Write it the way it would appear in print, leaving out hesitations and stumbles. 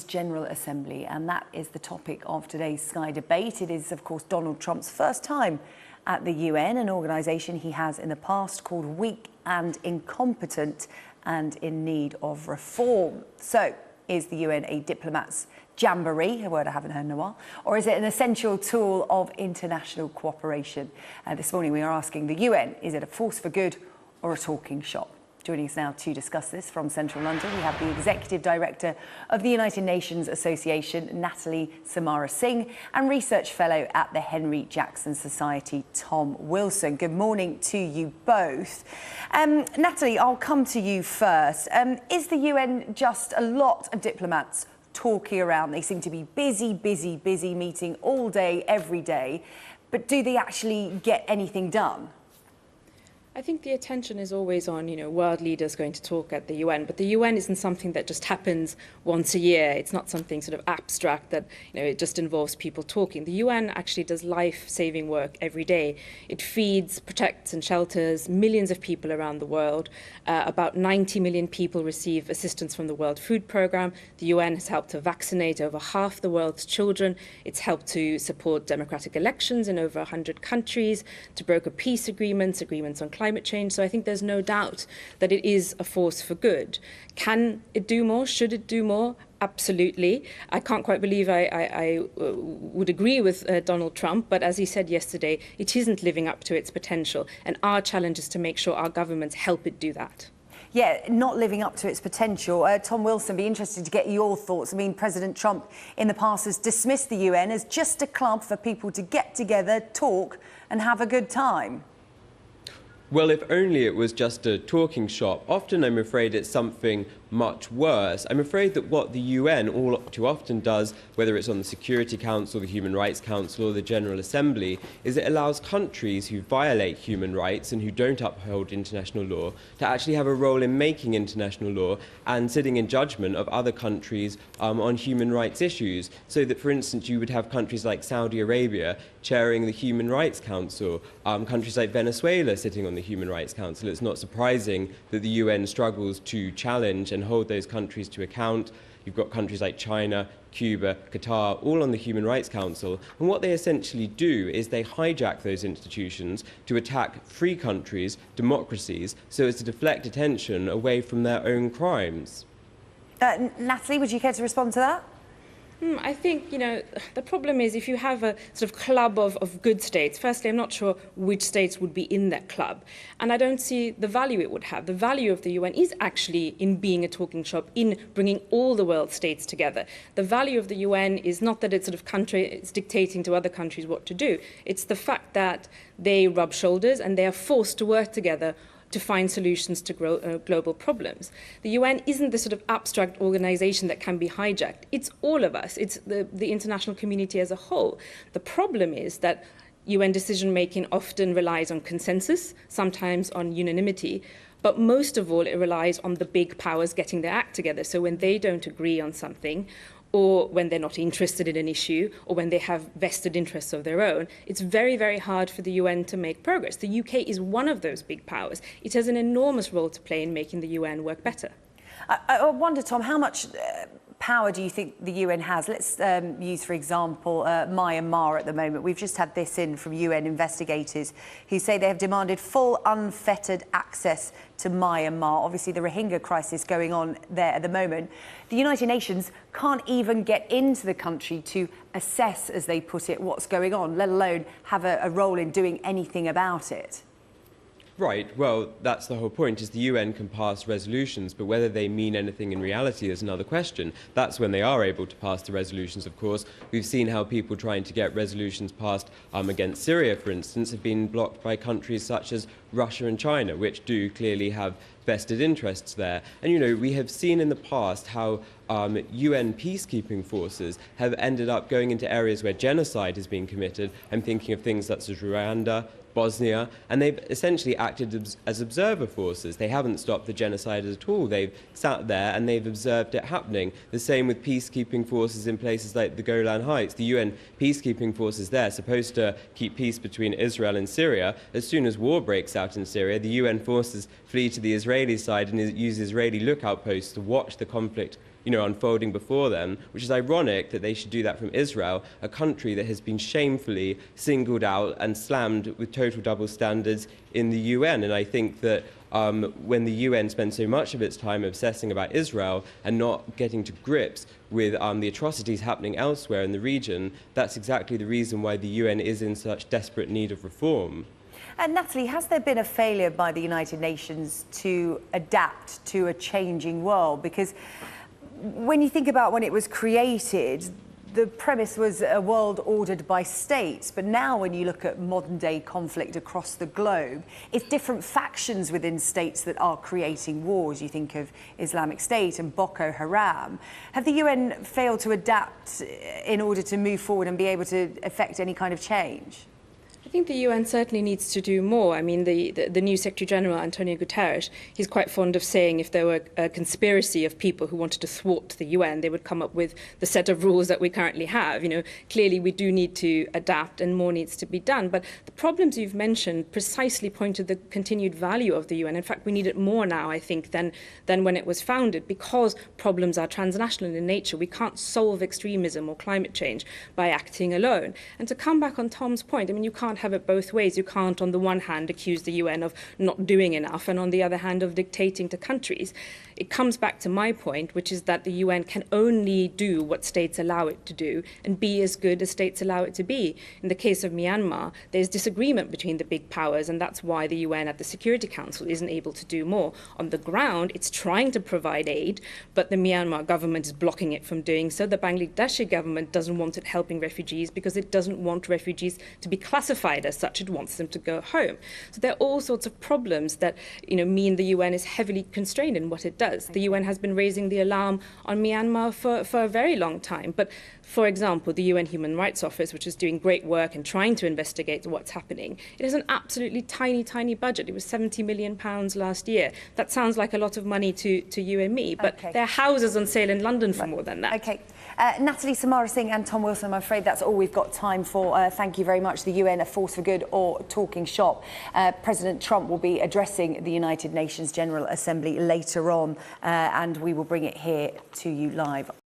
General Assembly, and that is the topic of today's Sky Debate. It is, of course, Donald Trump's first time at the UN, an organisation he has in the past called weak and incompetent and in need of reform. So, is the UN a diplomat's jamboree, a word I haven't heard in a while, or is it an essential tool of international cooperation? This morning we are asking the UN, is it a force for good or a talking shop? Joining us now to discuss this from central London, we have the Executive Director of the United Nations Association, Natalie Samarasinghe, and Research Fellow at the Henry Jackson Society, Tom Wilson. Good morning to you both. Natalie, I'll come to you first. Is the UN just a lot of diplomats talking around? They seem to be busy, meeting all day, every day. But do they actually get anything done? I think the attention is always on, world leaders going to talk at the UN, but the UN isn't something that just happens once a year. It's not something sort of abstract that, it just involves people talking. The UN actually does life-saving work every day. It feeds, protects and shelters millions of people around the world. About 90 million people receive assistance from the World Food Programme. The UN has helped to vaccinate over half the world's children. It's helped to support democratic elections in over 100 countries, to broker peace agreements on climate change. So I think there's no doubt that it is a force for good. Can it do more? Should it do more? Absolutely. I can't quite believe I would agree with Donald Trump, but as he said yesterday, it isn't living up to its potential. And our challenge is to make sure our governments help it do that. Yeah, not living up to its potential. Tom Wilson, be interested to get your thoughts. I mean, President Trump in the past has dismissed the UN as just a club for people to get together, talk and have a good time. Well, if only it was just a talking shop. Often I'm afraid it's something much worse. I'm afraid that what the UN all too often does, whether it's on the Security Council, the Human Rights Council or the General Assembly, is it allows countries who violate human rights and who don't uphold international law to actually have a role in making international law and sitting in judgment of other countries on human rights issues. So that, for instance, you would have countries like Saudi Arabia chairing the Human Rights Council, countries like Venezuela sitting on the Human Rights Council. It's not surprising that the UN struggles to challenge and hold those countries to account. You've got countries like China, Cuba, Qatar, all on the Human Rights Council. And what they essentially do is they hijack those institutions to attack free countries, democracies, so as to deflect attention away from their own crimes. Natalie, would you care to respond to that? I think, the problem is if you have a sort of club of good states, firstly, I'm not sure which states would be in that club. And I don't see the value it would have. The value of the UN is actually in being a talking shop, in bringing all the world states together. The value of the UN is not that it's it's dictating to other countries what to do. It's the fact that they rub shoulders and they are forced to work together to find solutions to global problems. The UN isn't the sort of abstract organization that can be hijacked. It's all of us. It's the international community as a whole. The problem is that UN decision-making often relies on consensus, sometimes on unanimity, but most of all, it relies on the big powers getting their act together. So when they don't agree on something, or when they're not interested in an issue, or when they have vested interests of their own, it's very, very hard for the UN to make progress. The UK is one of those big powers. It has an enormous role to play in making the UN work better. I wonder, Tom, how much power do you think the UN has? Let's use, for example, Myanmar at the moment. We've just had this in from UN investigators who say they have demanded full, unfettered access to Myanmar. Obviously, the Rohingya crisis going on there at the moment. The United Nations can't even get into the country to assess, as they put it, what's going on, let alone have a role in doing anything about it. Right, well, that's the whole point, is the UN can pass resolutions, but whether they mean anything in reality is another question. That's when they are able to pass the resolutions, of course. We've seen how people trying to get resolutions passed against Syria, for instance, have been blocked by countries such as Russia and China, which do clearly have vested interests there. And, we have seen in the past how UN peacekeeping forces have ended up going into areas where genocide has been committed. I'm thinking of things such as Rwanda, Bosnia, and they've essentially acted as observer forces. They haven't stopped the genocide at all. They've sat there and they've observed it happening. The same with peacekeeping forces in places like the Golan Heights. The UN peacekeeping forces there, supposed to keep peace between Israel and Syria. As soon as war breaks out in Syria, the UN forces flee to the Israeli side and use Israeli lookout posts to watch the conflict unfolding before them, which is ironic that they should do that from Israel, a country that has been shamefully singled out and slammed with total double standards in the UN. And I think that when the UN spends so much of its time obsessing about Israel and not getting to grips with the atrocities happening elsewhere in the region, that's exactly the reason why the UN is in such desperate need of reform. And Natalie, has there been a failure by the United Nations to adapt to a changing world? Because when you think about when it was created, the premise was a world ordered by states. But now when you look at modern day conflict across the globe, it's different factions within states that are creating wars. You think of Islamic State and Boko Haram. Have the UN failed to adapt in order to move forward and be able to effect any kind of change? I think the UN certainly needs to do more. I mean, the new Secretary General, Antonio Guterres, he's quite fond of saying if there were a conspiracy of people who wanted to thwart the UN, they would come up with the set of rules that we currently have. Clearly we do need to adapt and more needs to be done. But the problems you've mentioned precisely point to the continued value of the UN. In fact, we need it more now, I think, than when it was founded, because problems are transnational in nature. We can't solve extremism or climate change by acting alone. And to come back on Tom's point, I mean, you can't have it both ways. You can't, on the one hand, accuse the UN of not doing enough, and on the other hand, of dictating to countries. It comes back to my point, which is that the UN can only do what states allow it to do and be as good as states allow it to be. In the case of Myanmar, there's disagreement between the big powers, and that's why the UN at the Security Council isn't able to do more. On the ground, it's trying to provide aid, but the Myanmar government is blocking it from doing so. The Bangladeshi government doesn't want it helping refugees because it doesn't want refugees to be classified as such. It wants them to go home. So there are all sorts of problems that mean the UN is heavily constrained in what it does. The UN has been raising the alarm on Myanmar for a very long time. But for example, the UN Human Rights Office, which is doing great work and trying to investigate what's happening, it has an absolutely tiny budget. It was £70 million last year. That sounds like a lot of money to you and me, but there are houses on sale in London for more than that. Okay. Natalie Samarasinghe and Tom Wilson, I'm afraid that's all we've got time for. Thank you very much. The UN, a force for good or talking shop. President Trump will be addressing the United Nations General Assembly later on, and we will bring it here to you live.